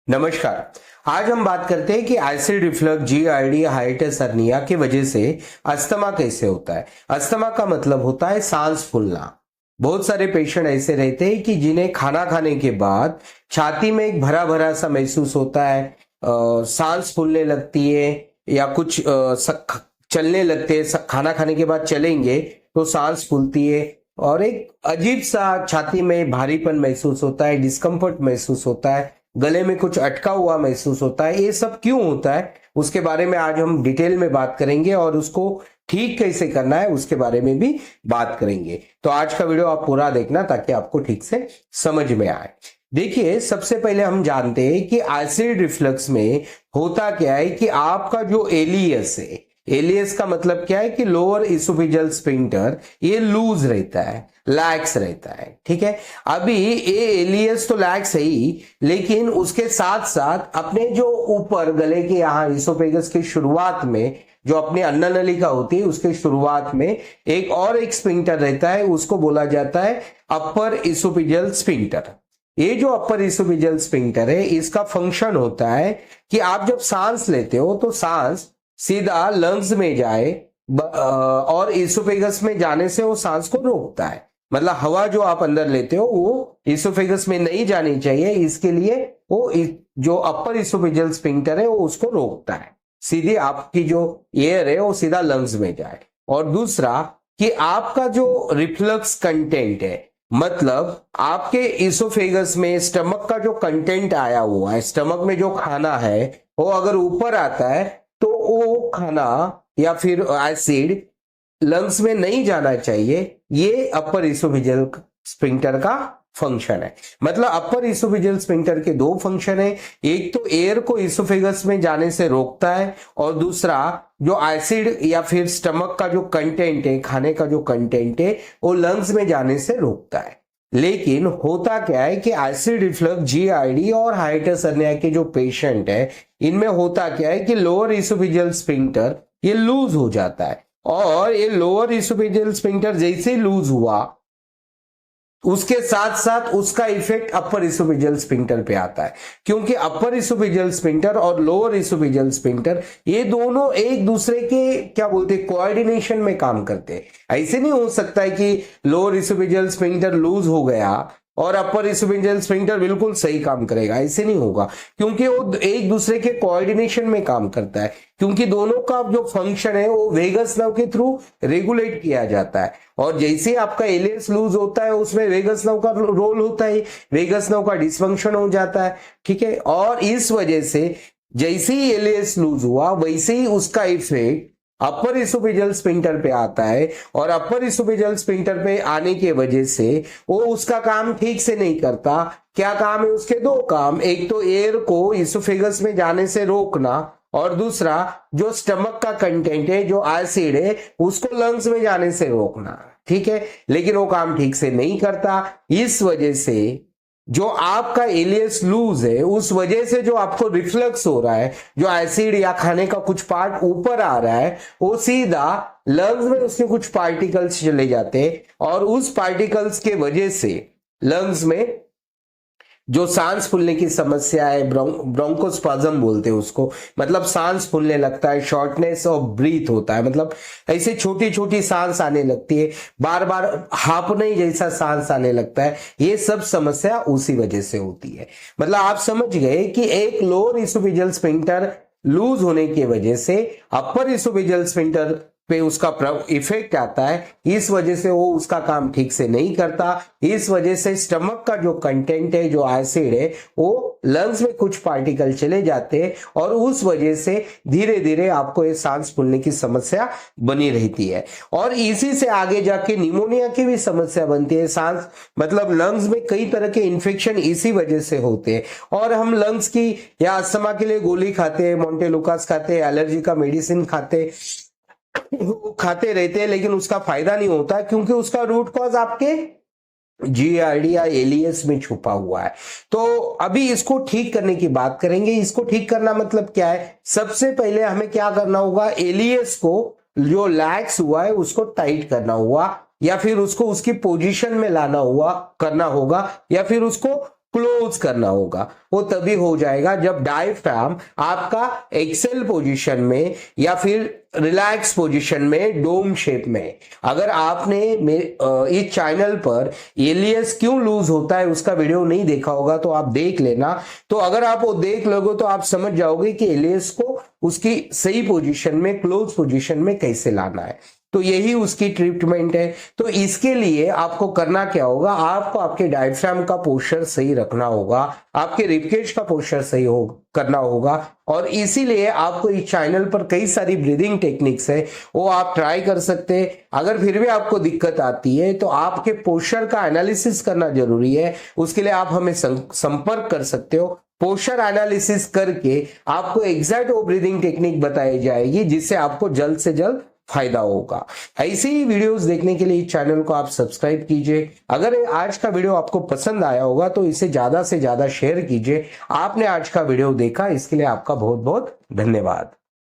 नमस्कार। आज हम बात करते हैं कि एसिड रिफ्लक्स, जीआरडी, हाइटिस हर्निया की वजह से अस्थमा कैसे होता है। अस्थमा का मतलब होता है सांस फूलना। बहुत सारे पेशेंट ऐसे रहते हैं कि जिन्हें खाना खाने के बाद छाती में एक भरा भरा सा महसूस होता है, सांस फूलने लगती है या कुछ चलने लगते हैं। खाना खाने के बाद चलेंगे तो सांस फूलती है और एक अजीब सा छाती में भारीपन महसूस होता है, डिस्कम्फर्ट महसूस होता है, गले में कुछ अटका हुआ महसूस होता है। ये सब क्यों होता है उसके बारे में आज हम डिटेल में बात करेंगे और उसको ठीक कैसे करना है उसके बारे में भी बात करेंगे। तो आज का वीडियो आप पूरा देखना ताकि आपको ठीक से समझ में आए। देखिए, सबसे पहले हम जानते हैं कि एसिड रिफ्लक्स में होता क्या है कि आपका जो एलियस है, एलियस का मतलब क्या है कि लोअर इसोफेजियल स्फिंक्टर, ये लूज रहता है, लैक्स रहता है। ठीक है, अभी ये एलियस तो लैक्स है ही, लेकिन उसके साथ साथ अपने जो ऊपर गले के यहाँ इसोफेगस की शुरुआत में जो अपनी अन्न नलिका होती है उसके शुरुआत में एक स्फिंक्टर रहता है, उसको बोला जाता है अपर इसोफेजियल स्फिंक्टर। ये जो अपर इसोफेजियल स्फिंक्टर है, इसका फंक्शन होता है कि आप जब सांस लेते हो तो सांस सीधा लंग्स में जाए और इसोफेगस में जाने से वो सांस को रोकता है। मतलब हवा जो आप अंदर लेते हो वो इसोफेगस में नहीं जानी चाहिए, इसके लिए वो जो अपर इसोफेजियल स्फिंक्टर है वो उसको रोकता है, सीधी आपकी जो एयर है वो सीधा लंग्स में जाए। और दूसरा कि आपका जो रिफ्लक्स कंटेंट है, मतलब आपके इसोफेगस में स्टमक का जो कंटेंट आया हुआ है, स्टमक में जो खाना है वो अगर ऊपर आता है तो वो खाना या फिर एसिड लंग्स में नहीं जाना चाहिए। ये अपर इसोफेजियल स्फिंक्टर का फंक्शन है। मतलब अपर इसोफेजियल स्फिंक्टर के दो फंक्शन है, एक तो एयर को इसोफेगस में जाने से रोकता है और दूसरा जो एसिड या फिर स्टमक का जो कंटेंट है, खाने का जो कंटेंट है, वो लंग्स में जाने से रोकता है। लेकिन होता क्या है कि एसिड रिफ्लक्स, जीआरडी और हाइटिस हर्निया के जो पेशेंट है, इनमें होता क्या है कि लोअर इसोफेजियल स्फिंक्टर ये लूज हो जाता है और ये लोअर इसोफेजियल स्फिंक्टर जैसे लूज हुआ उसके साथ साथ उसका इफेक्ट अपर इसोफेजियल स्फिंक्टर पे आता है, क्योंकि अपर इसोफेजियल स्फिंक्टर और लोअर इसोफेजियल स्फिंक्टर ये दोनों एक दूसरे के क्या बोलते हैं, कोऑर्डिनेशन में काम करते हैं। ऐसे नहीं हो सकता है कि लोअर इसोफेजियल स्फिंक्टर लूज हो गया और अपर इसोफेजियल स्फिंक्टर बिल्कुल सही काम करेगा, ऐसे नहीं होगा, क्योंकि वो एक दूसरे के कोऑर्डिनेशन में काम करता है। क्योंकि दोनों का जो फंक्शन है वो वेगस नर्व के थ्रू रेगुलेट किया जाता है और जैसे आपका एलियस लूज होता है उसमें वेगस नर्व का रोल होता है, वेगस नर्व का डिसफंक्शन हो जाता है। ठीक है, और इस वजह से जैसे ही एलियस लूज हुआ वैसे ही उसका इफेक्ट अपर इसोफेजियल स्फिंक्टर पे आता है और अपर इसोफेजियल स्फिंक्टर पे आने की वजह से वो उसका काम ठीक से नहीं करता। क्या काम है उसके? दो काम, एक तो एयर को इसोफेगस में जाने से रोकना और दूसरा जो स्टमक का कंटेंट है, जो एसिड है, उसको लंग्स में जाने से रोकना। ठीक है, लेकिन वो काम ठीक से नहीं करता। इस वजह से जो आपका एलियस लूज है उस वजह से जो आपको रिफ्लक्स हो रहा है, जो एसिड या खाने का कुछ पार्ट ऊपर आ रहा है वो सीधा लंग्स में उसके कुछ पार्टिकल्स चले जाते हैं और उस पार्टिकल्स के वजह से लंग्स में जो सांस फूलने की समस्या है, ब्रोंकोस्पाज्म बोलते हैं उसको, मतलब सांस फूलने लगता है, शॉर्टनेस ऑफ ब्रीथ होता है, मतलब ऐसे छोटी छोटी सांस आने लगती है, बार बार हांफने जैसा सांस आने लगता है। ये सब समस्या उसी वजह से होती है। मतलब आप समझ गए कि एक लोअर इसोफेजियल स्फिंक्टर लूज होने की वजह से अपर इसोफेजियल स्फिंक्टर पे उसका इफेक्ट आता है, इस वजह से वो उसका काम ठीक से नहीं करता। इस वजह से स्टमक का जो कंटेंट है, जो एसिड है, वो लंग्स में कुछ पार्टिकल चले जाते हैं और उस वजह से धीरे धीरे आपको ये सांस फूलने की समस्या बनी रहती है और इसी से आगे जाके निमोनिया की भी समस्या बनती है। सांस मतलब लंग्स में कई तरह के इन्फेक्शन इसी वजह से होते हैं और हम लंग्स की या अस्थमा के लिए गोली खाते हैं, मोंटेलुकास खाते हैं, एलर्जी का मेडिसिन खाते रहते हैं, लेकिन उसका फायदा नहीं होता क्योंकि उसका रूट कॉज आपके जीआरडी या एलियस में छुपा हुआ है। तो अभी इसको ठीक करने की बात करेंगे। इसको ठीक करना मतलब क्या है? सबसे पहले हमें क्या करना होगा, एलियस को जो लैक्स हुआ है उसको टाइट करना हुआ या फिर उसको उसकी पोजीशन में लाना हुआ करना होगा या फिर उसको क्लोज करना होगा। वो तभी हो जाएगा जब डायफ्राम आपका एक्सेल पोजीशन में या फिर रिलैक्स पोजीशन में डोम शेप में। अगर आपने इस चैनल पर एलियस क्यों लूज होता है उसका वीडियो नहीं देखा होगा तो आप देख लेना। तो अगर आप वो देख लोगे तो आप समझ जाओगे कि एलियस को उसकी सही पोजीशन में, क्लोज पोजीशन में कैसे लाना है। तो यही उसकी ट्रीटमेंट है। तो इसके लिए आपको करना क्या होगा, आपको आपके डायफ्राम का पोस्चर सही रखना होगा, आपके रिबकेज का पोस्चर सही करना होगा। और इसीलिए आपको इस चैनल पर कई सारी ब्रीदिंग टेक्निक्स है, वो आप ट्राई कर सकते हैं। अगर फिर भी आपको दिक्कत आती है तो आपके पोस्चर का एनालिसिस करना जरूरी है। उसके लिए आप हमें संपर्क कर सकते हो। पोस्चर एनालिसिस करके आपको एग्जैक्ट वो ब्रीदिंग टेक्निक बताई जाएगी जिससे आपको जल्द से जल्द फायदा होगा। ऐसे ही वीडियोस देखने के लिए इस चैनल को आप सब्सक्राइब कीजिए। अगर आज का वीडियो आपको पसंद आया होगा तो इसे ज्यादा से ज्यादा शेयर कीजिए। आपने आज का वीडियो देखा इसके लिए आपका बहुत बहुत धन्यवाद।